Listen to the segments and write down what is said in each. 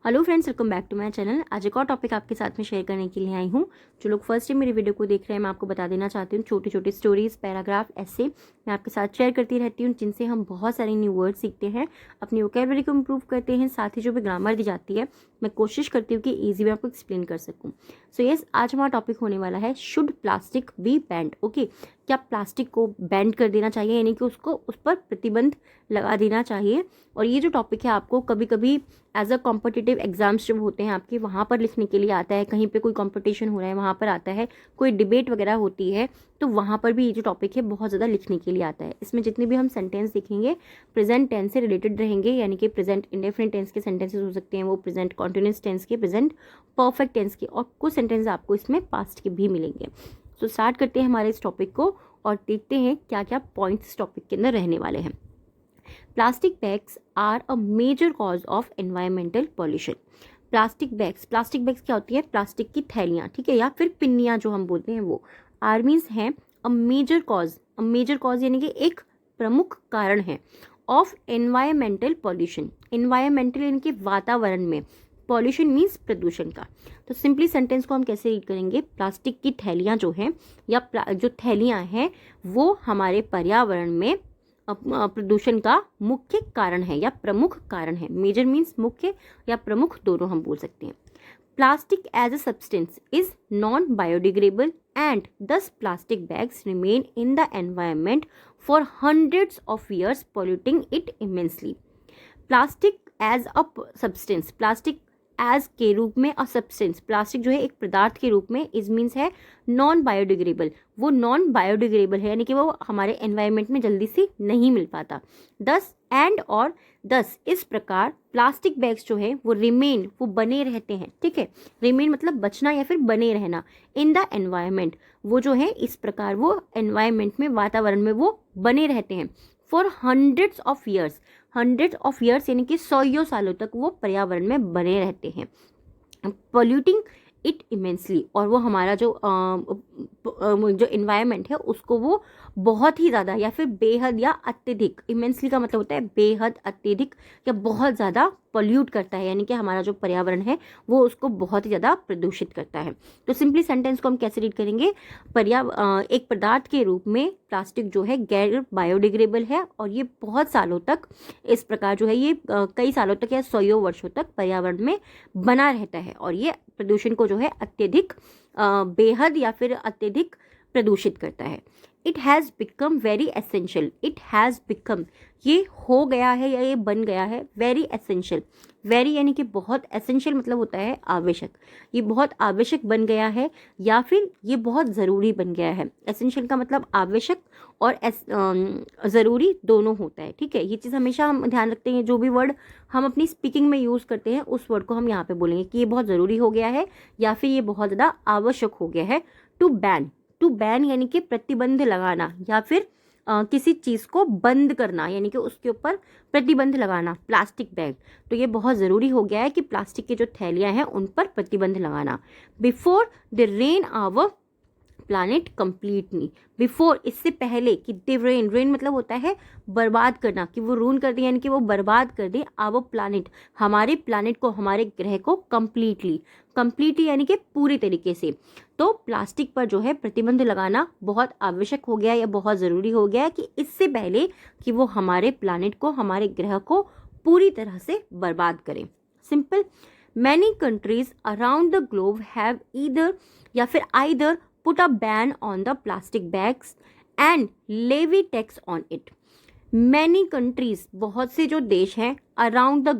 Hello friends, welcome back to my channel. आज एक और टॉपिक आपके साथ में शेयर करने के लिए आई हूँ। जो लोग फर्स्ट टाइम मेरी वीडियो को देख रहे हैं, मैं आपको बता देना चाहती हूँ, छोटी छोटी स्टोरीज, पैराग्राफ, ऐसे मैं आपके साथ शेयर करती रहती हूँ, जिनसे हम बहुत सारे न्यू वर्ड सीखते हैं, अपनी वोकैबुलरी को इम्प्रूव करते हैं। साथ ही जो भी ग्रामर दी जाती है, मैं कोशिश करती हूँ कि ईजी में आपको एक्सप्लेन कर सकूँ। सो यस, आज हमारा टॉपिक होने वाला है should plastic be banned. Okay, क्या प्लास्टिक को बैंड कर देना चाहिए, यानी कि उसको उस पर प्रतिबंध लगा देना चाहिए। और ये जो टॉपिक है आपको कभी कभी एज अ कॉम्पिटिटिव एग्जाम्स जब होते हैं आपके, वहाँ पर लिखने के लिए आता है, कहीं पे कोई कंपटीशन हो रहा है वहाँ पर आता है, कोई डिबेट वगैरह होती है तो वहाँ पर भी ये जो टॉपिक है बहुत ज़्यादा लिखने के लिए आता है। इसमें जितने भी हम सेंटेंस लिखेंगे प्रेजेंट टेंस से रिलेटेड रहेंगे, यानी कि प्रेजेंट इंडेफिनिट टेंस के सेंटेंसेस हो सकते हैं, वो प्रेजेंट कॉन्टिन्यूअस टेंस के, प्रेजेंट परफेक्ट टेंस के, और कुछ सेंटेंस आपको इसमें पास्ट के भी मिलेंगे। तो स्टार्ट करते हैं हमारे इस टॉपिक को और देखते हैं क्या क्या पॉइंट्स इस टॉपिक के अंदर रहने वाले हैं। Plastic bags are a major cause of environmental pollution. Plastic bags क्या होती है? प्लास्टिक की थैलियाँ, ठीक है, या फिर पिन्नियाँ जो हम बोलते हैं वो। आर मीन्स हैं अ मेजर कॉज यानी कि एक प्रमुख कारण है ऑफ एनवायरमेंटल पॉल्यूशन। एनवायरमेंटल यानी कि वातावरण में, पॉल्यूशन मीन्स प्रदूषण का। तो सिंपली सेंटेंस को हम कैसे रीड करेंगे? प्लास्टिक की थैलियाँ जो हैं या जो थैलियाँ हैं वो हमारे पर्यावरण में प्रदूषण का मुख्य कारण है या प्रमुख कारण है। मेजर मीन्स मुख्य या प्रमुख, दोनों हम बोल सकते हैं। Plastic as a substance is non biodegradable and this plastic bags remain in the environment for hundreds of years polluting it immensely. Plastic as a substance, plastic as के रूप में, अ सब्सटेंस, प्लास्टिक जो है एक पदार्थ के रूप में, इज मीन्स है नॉन बायोडिग्रेडेबल, वो नॉन बायोडिग्रेडेबल है, यानी कि वो हमारे एनवायरनमेंट में जल्दी से नहीं मिल पाता। दस इस प्रकार प्लास्टिक बैग्स जो है वो रिमेन, वो बने रहते हैं, ठीक है। रिमेन मतलब बचना या फिर बने रहना। इन द एनवायरनमेंट, वो जो है इस प्रकार वो एनवायरनमेंट में, वातावरण में वो बने रहते हैं फॉर हंड्रेड्स ऑफ ईयर्स यानी कि 100 सालों तक वो पर्यावरण में बने रहते हैं, पॉल्यूटिंग इट इमेंसली। और वो हमारा जो इन्वायरमेंट है उसको वो बहुत ही ज़्यादा या फिर बेहद या अत्यधिक, इमेंसली का मतलब होता है बेहद, अत्यधिक या बहुत ज़्यादा पॉल्यूट करता है, यानी कि हमारा जो पर्यावरण है वो उसको बहुत ही ज़्यादा प्रदूषित करता है। तो सिंपली सेंटेंस को हम कैसे रीड करेंगे? एक पदार्थ के रूप में प्लास्टिक जो है गैर बायोडिग्रेडेबल है और ये बहुत सालों तक, इस प्रकार जो है ये कई सालों तक या 100 वर्षों तक पर्यावरण में बना रहता है और ये प्रदूषण को जो है अत्यधिक, बेहद या फिर अत्यधिक प्रदूषित करता है। It has become very essential, it has become, ये हो गया है या ये बन गया है, वेरी एसेंशियल, वेरी यानी कि बहुत, एसेंशियल मतलब होता है आवश्यक, ये बहुत आवश्यक बन गया है या फिर ये बहुत ज़रूरी बन गया है। एसेंशियल का मतलब आवश्यक और ज़रूरी दोनों होता है, ठीक है। ये चीज़ हमेशा हम ध्यान रखते हैं, जो भी वर्ड हम अपनी स्पीकिंग में यूज़ करते हैं उस वर्ड को हम यहाँ पे बोलेंगे कि ये बहुत ज़रूरी हो गया है या फिर ये बहुत ज़्यादा आवश्यक हो गया है। टू बैन यानी कि प्रतिबंध लगाना या फिर किसी चीज़ को बंद करना, यानी कि उसके ऊपर प्रतिबंध लगाना। प्लास्टिक बैग, तो ये बहुत ज़रूरी हो गया है कि प्लास्टिक की जो थैलियाँ हैं उन पर प्रतिबंध लगाना। Before the ruin our planet completely, before इससे पहले कि द रेन मतलब होता है बर्बाद करना, कि वो रून कर दे यानी कि वो बर्बाद कर दे, आवर प्लानिट हमारे प्लानिट को, हमारे ग्रह को, कंप्लीटली यानी कि पूरी तरीके से। तो प्लास्टिक पर जो है प्रतिबंध लगाना बहुत आवश्यक हो गया या बहुत ज़रूरी हो गया कि इससे पहले कि वो हमारे प्लानिट को, हमारे ग्रह को पूरी तरह से बर्बाद करें। Simple, many countries around the globe have either put a ban on the plastic bags and levy tax on it. Many countries, बहुत से जो देश हैं, अराउंड द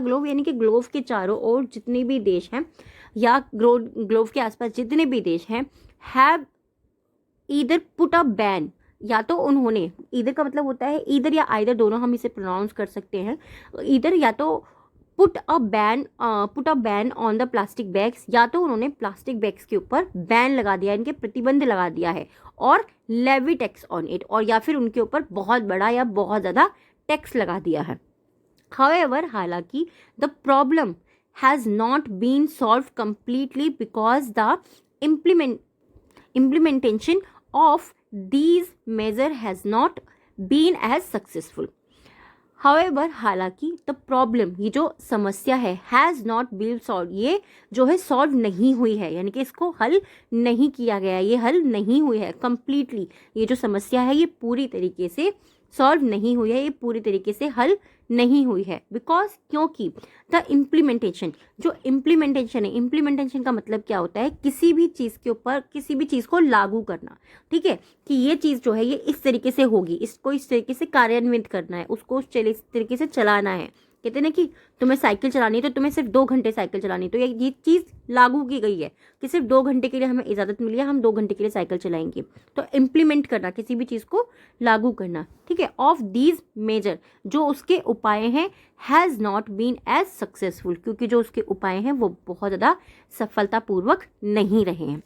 ग्लोब यानी कि ग्लोब के चारों ओर जितने भी देश हैं या ग्लोब के आसपास जितने भी देश हैं, have either put a ban, या तो उन्होंने, ईदर का मतलब होता है ईदर या आइदर, दोनों हम इसे प्रोनाउंस कर सकते हैं। ईदर या तो put a ban on the plastic bags, या तो उन्होंने प्लास्टिक बैग्स के ऊपर बैन लगा दिया, इनके प्रतिबंध लगा दिया है, और लेवी टैक्स ऑन इट, और या फिर उनके ऊपर बहुत बड़ा या बहुत ज़्यादा टैक्स लगा दिया है। हाउएवर, हालांकि the problem has not been solve completely because the implementation of these measure has not been as successful. However हालांकि द प्रॉब्लम, ये जो समस्या है, हैज़ नॉट बीन सॉल्व, ये जो है सॉल्व नहीं हुई है, यानी कि इसको हल नहीं किया गया, ये हल नहीं हुई है कंप्लीटली, ये जो समस्या है ये पूरी तरीके से सॉल्व नहीं हुई है, ये पूरी तरीके से हल नहीं हुई है। बिकॉज, क्योंकि द इम्प्लीमेंटेशन, जो इम्प्लीमेंटेशन है, इम्प्लीमेंटेशन का मतलब क्या होता है, किसी भी चीज़ के ऊपर किसी भी चीज़ को लागू करना, ठीक है, कि ये चीज़ जो है ये इस तरीके से होगी, इसको इस तरीके से कार्यान्वित करना है, उसको उस तरीके से चलाना है। कहते हैं ना कि तुम्हें साइकिल चलानी है तो तुम्हें सिर्फ 2 घंटे साइकिल चलानी है, तो ये चीज़ लागू की गई है कि सिर्फ 2 घंटे के लिए हमें इजाज़त मिली है, हम 2 घंटे के लिए साइकिल चलाएंगे। तो इम्प्लीमेंट करना, किसी भी चीज़ को लागू करना, ठीक है। ऑफ दीज मेजर, जो उसके उपाय हैं, has not been as successful, क्योंकि जो उसके उपाय हैं वो बहुत ज़्यादा सफलतापूर्वक नहीं रहे हैं।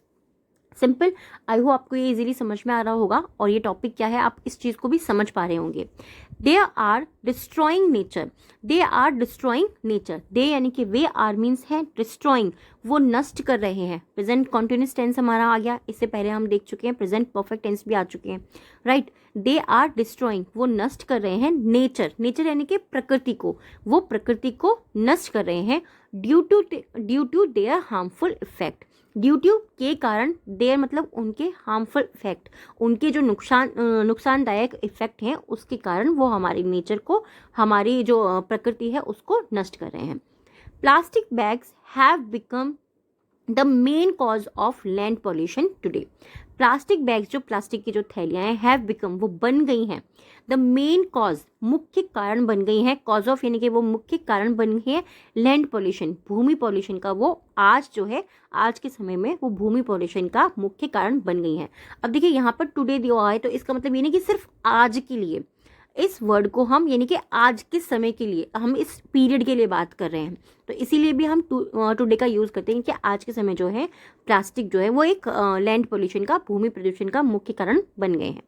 सिंपल, आई होप आपको ये इजीली समझ में आ रहा होगा, और ये टॉपिक क्या है आप इस चीज़ को भी समझ पा रहे होंगे। They are destroying nature, they are destroying nature, they यानी कि वे आर मीन्स है डिस्ट्रॉइंग, वो नष्ट कर रहे हैं। प्रेजेंट कॉन्टिन्यूस टेंस हमारा आ गया, इससे पहले हम देख चुके हैं प्रेजेंट परफेक्ट टेंस भी आ चुके हैं, राइट। दे आर डिस्ट्रॉइंग, वो नष्ट कर रहे हैं नेचर, नेचर यानी कि प्रकृति को, वो प्रकृति को नष्ट कर रहे हैं due to their harmful effect, due to के कारण, देयर मतलब उनके हार्मफुल इफेक्ट, उनके जो नुकसानदायक इफेक्ट हैं उसके कारण वो हमारी नेचर को, हमारी जो प्रकृति है उसको नष्ट कर रहे हैं। Plastic bags have become the main cause of land pollution today, plastic bags, जो प्लास्टिक की जो थैलियाँ हैं, हैव बिकम, वो बन गई हैं, द मेन कॉज, मुख्य कारण बन गई हैं, कॉज ऑफ यानी कि वो मुख्य कारण बन गई है लैंड पॉल्यूशन, भूमि पॉल्यूशन का, वो आज जो है आज के समय में वो भूमि पॉल्यूशन का मुख्य कारण बन गई है। अब देखिए यहाँ पर टुडे दिया हुआ है, तो इसका मतलब ये नहीं कि सिर्फ आज के लिए, इस वर्ड को हम यानी कि आज के समय के लिए, हम इस पीरियड के लिए बात कर रहे हैं, तो इसीलिए भी हम टुडे का यूज़ करते हैं कि आज के समय जो है प्लास्टिक जो है वो एक लैंड पोल्यूशन का, भूमि प्रदूषण का मुख्य कारण बन गए हैं।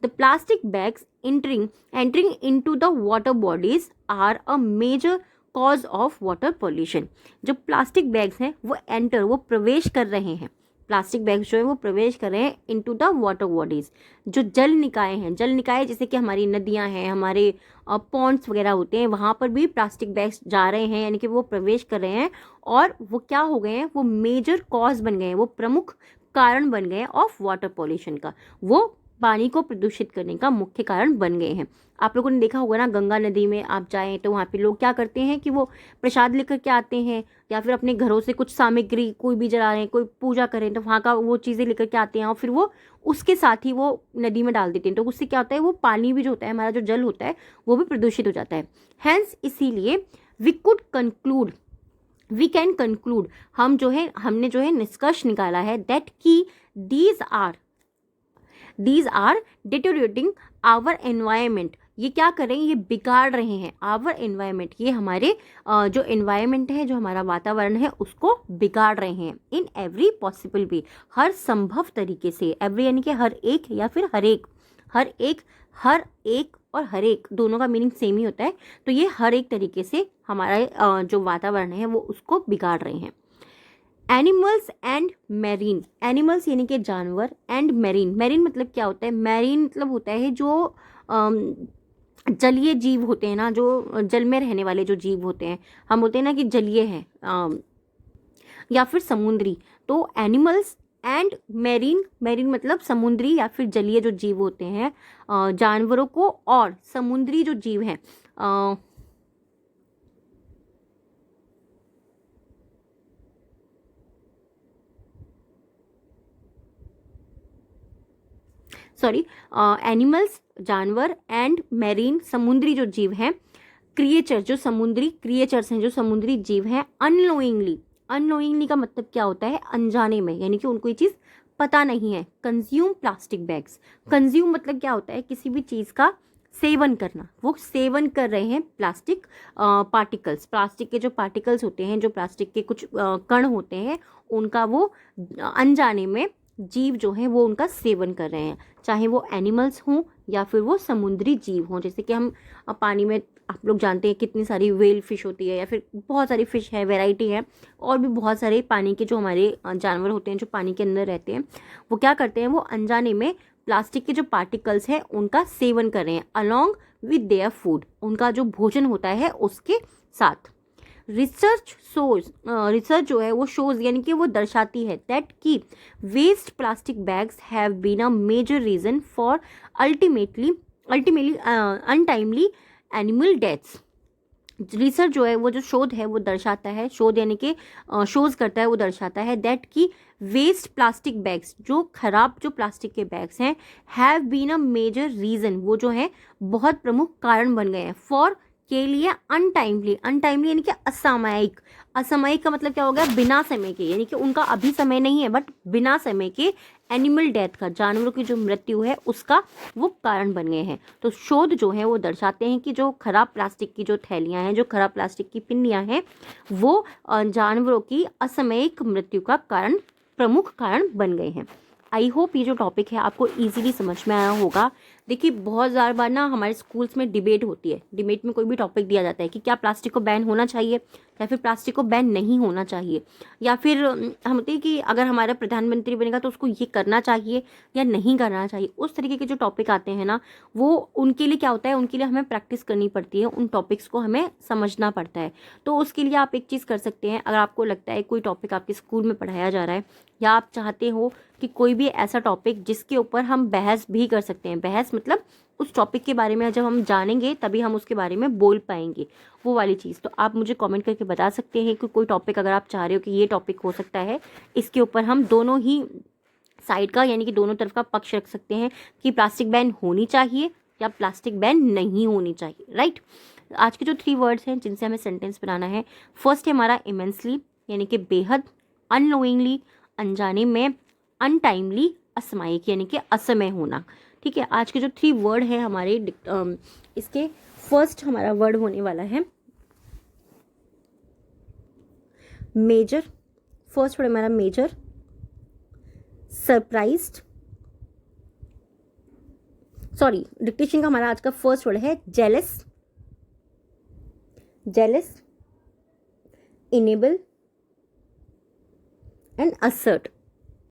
The plastic bags entering into the water bodies are a major cause of water pollution, जो प्लास्टिक बैग्स हैं वो एंटर, वो प्रवेश कर रहे हैं, प्लास्टिक बैग्स जो है वो प्रवेश कर रहे हैं इनटू द वाटर बॉडीज, जो जल निकाय हैं, जल निकाय जैसे कि हमारी नदियां हैं, हमारे पॉन्ड्स वगैरह होते हैं, वहाँ पर भी प्लास्टिक बैग्स जा रहे हैं, यानी कि वो प्रवेश कर रहे हैं, और वो क्या हो गए हैं, वो मेजर कॉज बन गए हैं, वो प्रमुख कारण बन गए हैं ऑफ वाटर पॉल्यूशन का, वो पानी को प्रदूषित करने का मुख्य कारण बन गए हैं। आप लोगों ने देखा होगा ना, गंगा नदी में आप जाएं तो वहाँ पे लोग क्या करते हैं कि वो प्रसाद लेकर के आते हैं, या फिर अपने घरों से कुछ सामग्री कोई भी जला रहे हैं, कोई पूजा करें तो वहाँ का वो चीज़ें लेकर के आते हैं, और फिर वो उसके साथ ही वो नदी में डाल देते हैं, तो उससे क्या होता है, वो पानी भी जो होता है, हमारा जो जल होता है वो भी प्रदूषित हो जाता है। हैंस इसीलिए वी कैन कंक्लूड, हमने जो है निष्कर्ष निकाला है, दैट की these are deteriorating our environment, ये क्या कर रहे हैं, ये बिगाड़ रहे हैं आवर एनवायरमेंट, ये हमारे जो एनवायरमेंट है, जो हमारा वातावरण है उसको बिगाड़ रहे हैं, इन एवरी पॉसिबल वे, हर संभव तरीके से, एवरी यानी कि हर एक या फिर हर एक और हर एक दोनों का मीनिंग सेम ही होता है, तो ये हर एक तरीके से हमारा जो वातावरण है वो उसको बिगाड़ रहे हैं। एनिमल्स एंड मैरीन, एनिमल्स यानी कि जानवर, एंड मैरीन, मैरीन मतलब क्या होता है, मैरीन मतलब होता है जो जलीय जीव होते हैं ना, जो जल में रहने वाले जो जीव होते हैं, हम बोलते हैं ना कि जलीय हैं या फिर समुद्री, तो एनिमल्स एंड मैरीन, मैरीन मतलब समुद्री या फिर जलीय जो जीव होते हैं, जानवरों को, और समुद्री जो जीव हैं, एनिमल्स जानवर, एंड मैरीन समुद्री जो जीव हैं, क्रिएचर जो समुद्री क्रिएचर्स हैं, जो समुद्री जीव हैं, अननोइंगली का मतलब क्या होता है, अनजाने में, यानी कि उनको ये चीज़ पता नहीं है। कंज्यूम प्लास्टिक बैग्स, कंज्यूम मतलब क्या होता है, किसी भी चीज़ का सेवन करना, वो सेवन कर रहे हैं प्लास्टिक पार्टिकल्स, प्लास्टिक के जो पार्टिकल्स होते हैं, जो प्लास्टिक के कुछ कण होते हैं, उनका वो अनजाने में जीव जो हैं वो उनका सेवन कर रहे हैं, चाहे वो एनिमल्स हों या फिर वो समुद्री जीव हों। जैसे कि हम पानी में, आप लोग जानते हैं कितनी सारी व्हेल फिश होती है, या फिर बहुत सारी फिश है, वैरायटी है, और भी बहुत सारे पानी के जो हमारे जानवर होते हैं जो पानी के अंदर रहते हैं, वो क्या करते हैं, वो अनजाने में प्लास्टिक के जो पार्टिकल्स हैं उनका सेवन कर रहे हैं अलॉन्ग विद देयर फूड, उनका जो भोजन होता है उसके साथ। रिसर्च जो है वो शोज यानी कि वो दर्शाती है दैट कि waste plastic bags have been a major reason for ultimately untimely animal deaths. Research जो है वो जो शोध है वो दर्शाता है, शोध यानी कि शोज करता है, वो दर्शाता है दैट कि वेस्ट प्लास्टिक बैग्स, जो खराब जो प्लास्टिक के बैग्स हैं, have been a major reason, वो जो है बहुत प्रमुख कारण बन गए हैं फॉर के लिए अनटाइमली यानी कि असामयिक। असामयिक का मतलब क्या हो गया, बिना समय के, यानी कि उनका अभी समय नहीं है बट बिना समय के एनिमल डेथ का, जानवरों की जो मृत्यु है उसका वो कारण बन गए हैं। तो शोध जो है वो दर्शाते हैं कि जो खराब प्लास्टिक की जो थैलियां हैं, जो खराब प्लास्टिक की पिन्नियां हैं, वो जानवरों की असामयिक मृत्यु का कारण, प्रमुख कारण बन गए हैं। आई होप ये जो टॉपिक है आपको इजीली समझ में आया होगा। देखिए बहुत ज़्यादा बार ना हमारे स्कूल्स में डिबेट होती है, डिबेट में कोई भी टॉपिक दिया जाता है कि क्या प्लास्टिक को बैन होना चाहिए या फिर प्लास्टिक को बैन नहीं होना चाहिए, या फिर हम होते हैं कि अगर हमारा प्रधानमंत्री बनेगा तो उसको ये करना चाहिए या नहीं करना चाहिए। उस तरीके के जो टॉपिक आते हैं ना, वो उनके लिए क्या होता है, उनके लिए हमें प्रैक्टिस करनी पड़ती है, उन टॉपिक्स को हमें समझना पड़ता है। तो उसके लिए आप एक चीज़ कर सकते हैं, अगर आपको लगता है कोई टॉपिक आपके स्कूल में पढ़ाया जा रहा है या आप चाहते हो कि कोई भी ऐसा टॉपिक जिसके ऊपर हम बहस भी कर सकते हैं, बहस मतलब उस टॉपिक के बारे में जब हम जानेंगे तभी हम उसके बारे में बोल पाएंगे, वो वाली चीज़, तो आप मुझे कमेंट करके बता सकते हैं कि कोई टॉपिक अगर आप चाह रहे हो कि ये टॉपिक हो सकता है, इसके ऊपर हम दोनों ही साइड का यानी कि दोनों तरफ का पक्ष रख सकते हैं कि प्लास्टिक बैन होनी चाहिए या प्लास्टिक बैन नहीं होनी चाहिए, राइट। आज के जो 3 वर्ड्स हैं जिनसे हमें सेंटेंस बनाना है, फर्स्ट है हमारा इमेंसली यानी कि बेहद, अननोइंगली अनजाने में, अनटाइमली असामयिक यानी कि असमय होना। ठीक है, आज के जो 3 वर्ड हैं हमारे इसके फर्स्ट हमारा वर्ड होने वाला है मेजर। फर्स्ट वर्ड हमारा मेजर, सरप्राइज्ड, सॉरी डिक्टेशन का हमारा आज का फर्स्ट वर्ड है जेलस, इनेबल एंड असर्ट।